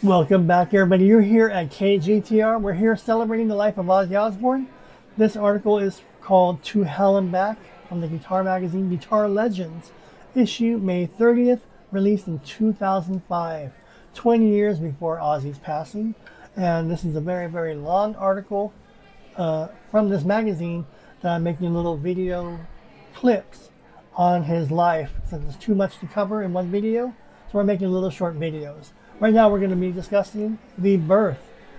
Welcome back, everybody. You're here at KGTR. We're here celebrating the life of Ozzy Osbourne. This article is called To Hell and Back from the guitar magazine Guitar Legends, issue May 30th, released in 2005, 20 years before Ozzy's passing. And this is a very, very long article from this magazine that I'm making little video clips on his life, since there's too much to cover in one video. So we're making little short videos. Right now we're going to be discussing the birth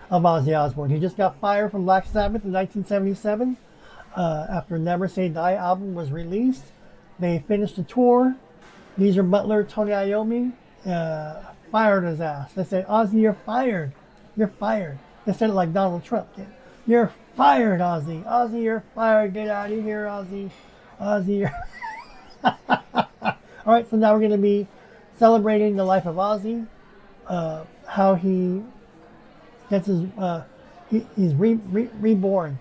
of Ozzy Osbourne. He just got fired from Black Sabbath in 1977 after Never Say Die album was released. They finished the tour. Geezer Butler, Tony Iommi fired his ass. They said, Ozzy, you're fired. You're fired. They said it like Donald Trump did. You're fired, Ozzy. Ozzy, you're fired. Get out of here, Ozzy. Ozzy, you're... All right, so now we're going to be celebrating the life of Ozzy. How he gets his, he's reborn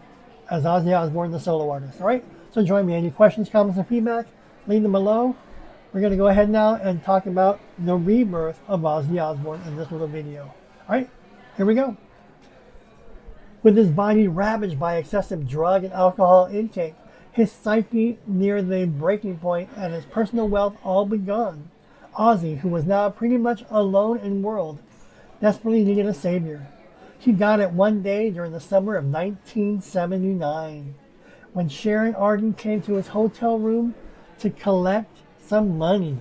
as Ozzy Osbourne, the solo artist. All right, so join me. Any questions, comments, and feedback, leave them below. We're going to go ahead now and talk about the rebirth of Ozzy Osbourne in this little video. All right, here we go. With his body ravaged by excessive drug and alcohol intake, his psyche near the breaking point, and his personal wealth all begun, Ozzy, who was now pretty much alone in the world, desperately needed a savior. He got it one day during the summer of 1979, when Sharon Osbourne came to his hotel room to collect some money.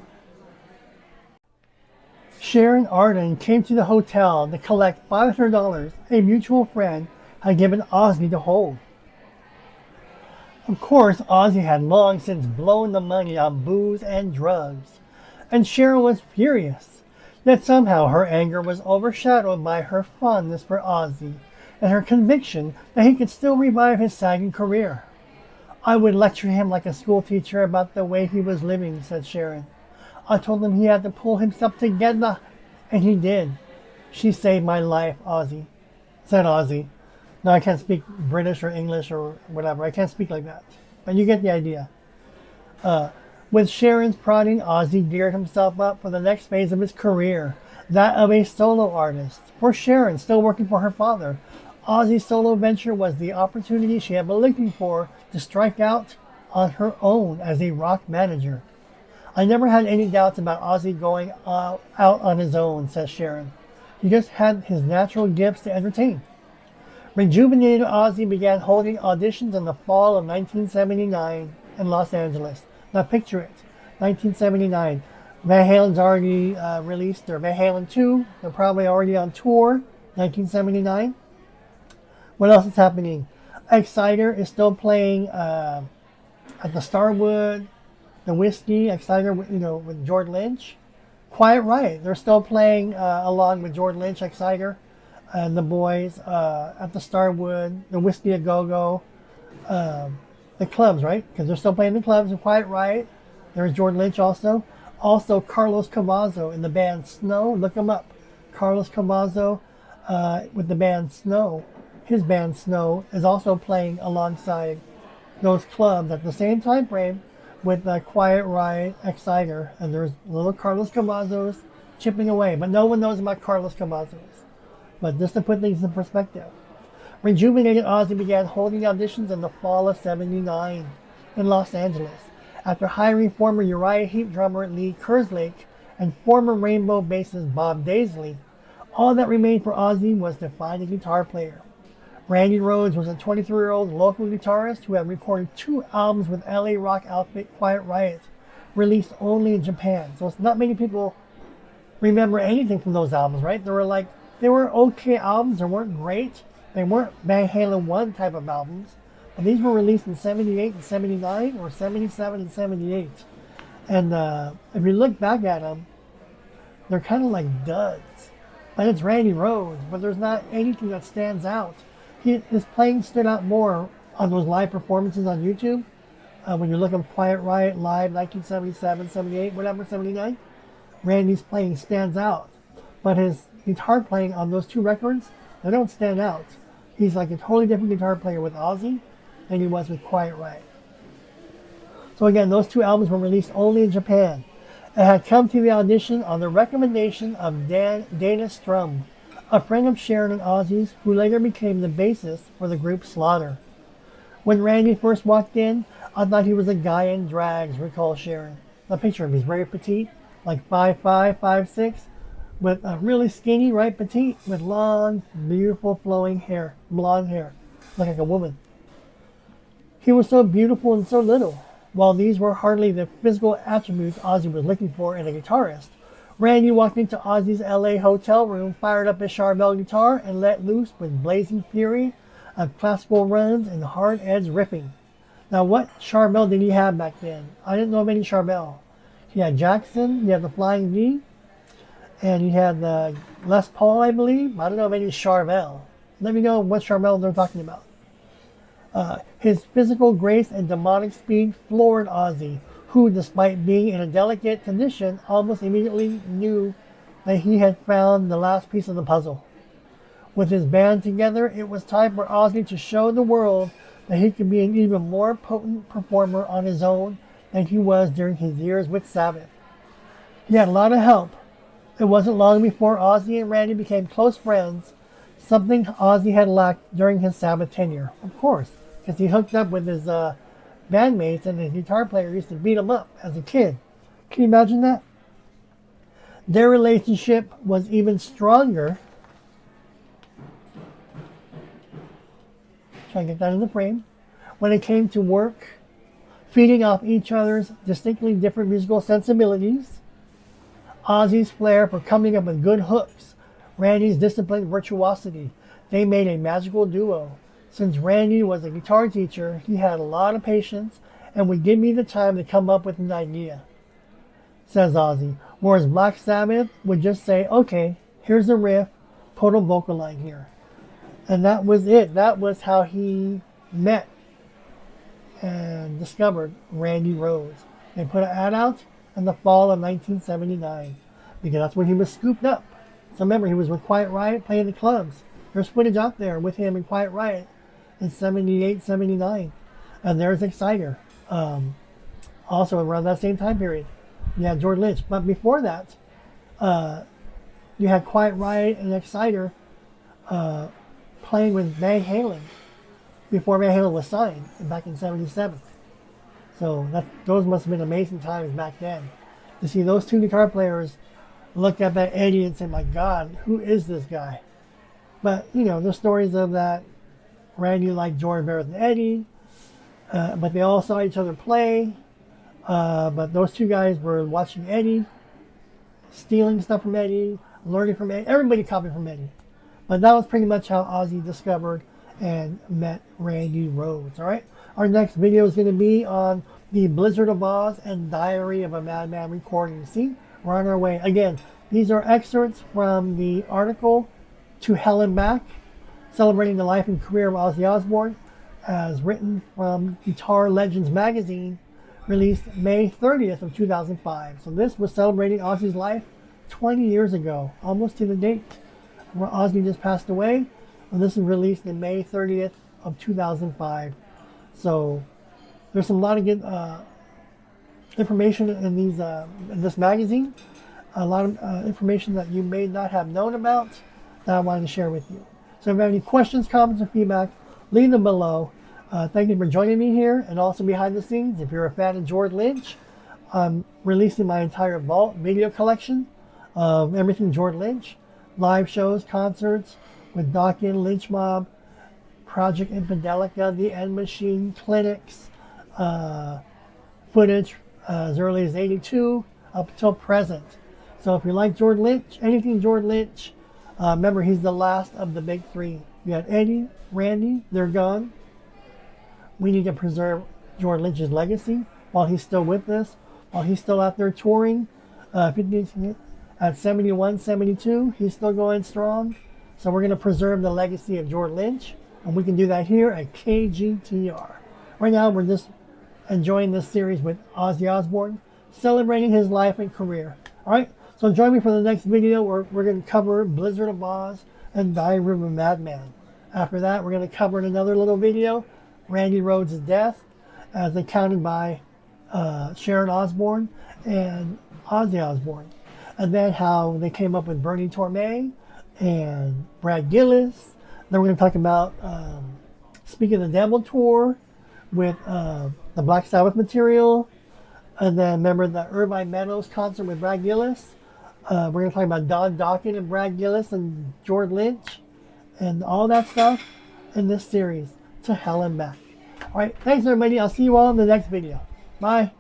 Sharon Osbourne came to the hotel to collect $500 a mutual friend had given Ozzy to hold. Of course, Ozzy had long since blown the money on booze and drugs, and Sharon was furious. Yet somehow her anger was overshadowed by her fondness for Ozzy and her conviction that he could still revive his sagging career. I would lecture him like a school teacher about the way he was living, said Sharon. I told him he had to pull himself together, and he did. She saved my life, Ozzy, said Ozzy. No, I can't speak British or English or whatever. I can't speak like that. But you get the idea. With Sharon's prodding, Ozzy geared himself up for the next phase of his career, that of a solo artist. For Sharon, still working for her father, Ozzy's solo venture was the opportunity she had been looking for to strike out on her own as a rock manager. I never had any doubts about Ozzy going out on his own, says Sharon. He just had his natural gifts to entertain. Rejuvenated Ozzy began holding auditions in the fall of 1979 in Los Angeles. Now picture it, 1979. Van Halen's already released their Van Halen 2. They're probably already on tour, 1979. What else is happening? Exciter is still playing at the Starwood, the Whiskey, Exciter, with George Lynch. Quiet Riot, they're still playing along with George Lynch, Exciter, and the boys at the Starwood, the Whiskey A Go-Go, the clubs, right? Because they're still playing the clubs in Quiet Riot. There's George Lynch also. Also, Carlos Cavazo in the band Snow. Look him up. Carlos Cavazo with the band Snow. His band Snow is also playing alongside those clubs at the same time frame with Quiet Riot, Exciter. And there's little Carlos Cavazos chipping away. But no one knows about Carlos Cavazos. But just to put things in perspective. Rejuvenated Ozzy began holding auditions in the fall of '79 in Los Angeles, after hiring former Uriah Heep drummer Lee Kerslake and former Rainbow bassist Bob Daisley. All that remained for Ozzy was to find a guitar player. Randy Rhoads was a 23-year-old local guitarist who had recorded 2 albums with LA rock outfit Quiet Riot, released only in Japan. So not many people remember anything from those albums, right? They were okay albums. They weren't great. They weren't Van Halen 1 type of albums, but these were released in 78 and 79, or 77 and 78. And if you look back at them, they're kind of like duds. But it's Randy Rhoads, but there's not anything that stands out. His playing stood out more on those live performances on YouTube. When you look at Quiet Riot live, 1977, 78, whatever, 79, Randy's playing stands out. But his guitar playing on those 2 records, they don't stand out. He's like a totally different guitar player with Ozzy than he was with Quiet Riot. So again, those 2 albums were released only in Japan and had come to the audition on the recommendation of Dana Strum, a friend of Sharon and Ozzy's who later became the bassist for the group Slaughter. When Randy first walked in, I thought he was a guy in drags, recalls Sharon. The picture of him, he's very petite, like 5'5", 5'6", with a really skinny, right, petite, with long, beautiful flowing hair, blonde hair, like a woman. He was so beautiful and so little. While these were hardly the physical attributes Ozzy was looking for in a guitarist, Randy walked into Ozzy's LA hotel room, fired up his Charvel guitar, and let loose with blazing fury of classical runs and hard-edged riffing. Now, what Charvel did he have back then? I didn't know of any Charvel. He had Jackson, he had the Flying V, and he had the Les Paul, I believe. I don't know of any Charvel. Let me know what Charvel they're talking about. His physical grace and demonic speed floored Ozzy, who, despite being in a delicate condition, almost immediately knew that he had found the last piece of the puzzle. With his band together, it was time for Ozzy to show the world that he could be an even more potent performer on his own than he was during his years with Sabbath. He had a lot of help. It wasn't long before Ozzy and Randy became close friends, something Ozzy had lacked during his Sabbath tenure. Of course, because he hooked up with his bandmates, and his guitar player used to beat him up as a kid. Can you imagine that? Their relationship was even stronger. Try to get that in the frame. When it came to work, feeding off each other's distinctly different musical sensibilities, Ozzy's flair for coming up with good hooks, Randy's disciplined virtuosity, they made a magical duo. Since Randy was a guitar teacher, he had a lot of patience and would give me the time to come up with an idea, says Ozzy. Whereas Black Sabbath would just say, okay, here's a riff, put a vocal line here. And that was it. That was how he met and discovered Randy Rhoads. They put an ad out in the fall of 1979 because that's when he was scooped up. So remember, he was with Quiet Riot playing the clubs. There's footage out there with him and Quiet Riot in 78, 79. And there's Exciter. Also around that same time period. You had George Lynch. But before that, you had Quiet Riot and Exciter playing with Van Halen before Van Halen was signed back in 77. So those must have been amazing times back then. To see those two guitar players look up at Eddie and say, my God, who is this guy? But, you know, the stories of that, Randy liked George better than Eddie, but they all saw each other play. But those two guys were watching Eddie, stealing stuff from Eddie, learning from Eddie. Everybody copied from Eddie. But that was pretty much how Ozzy discovered and met Randy Rhoads. All right. Our next video is going to be on the Blizzard of Oz and Diary of a Madman recording. See, we're on our way. Again, these are excerpts from the article To Hell and Back, celebrating the life and career of Ozzy Osbourne, as written from Guitar Legends magazine, released May 30th of 2005. So this was celebrating Ozzy's life 20 years ago, almost to the date where Ozzy just passed away. And this is released in May 30th of 2005. So there's a lot of good information in these in this magazine. A lot of information that you may not have known about that I wanted to share with you. So if you have any questions, comments, or feedback, leave them below. Thank you for joining me here, and also behind the scenes. If you're a fan of George Lynch, I'm releasing my entire vault video collection of everything George Lynch, live shows, concerts with Dawkins, Lynch Mob, Project Infidelica, The End Machine, clinics, footage as early as '82 up until present. So if you like George Lynch, anything George Lynch, remember he's the last of the big three. You had Eddie, Randy, they're gone. We need to preserve George Lynch's legacy while he's still with us, while he's still out there touring. At 71, 72, he's still going strong. So we're going to preserve the legacy of George Lynch, and we can do that here at KGTR. Right now, we're just enjoying this series with Ozzy Osbourne, celebrating his life and career. All right, so join me for the next video where we're going to cover Blizzard of Oz and Diary of a Madman. After that, we're going to cover in another little video Randy Rhoads' death, as accounted by Sharon Osbourne and Ozzy Osbourne. And then how they came up with Bernie Torme and Brad Gillis. Then we're going to talk about Speak of the Devil tour with the Black Sabbath material. And then remember the Irvine Meadows concert with Brad Gillis. We're going to talk about Don Dokken and Brad Gillis and George Lynch and all that stuff in this series, To Hell and Back. Alright, thanks everybody. I'll see you all in the next video. Bye.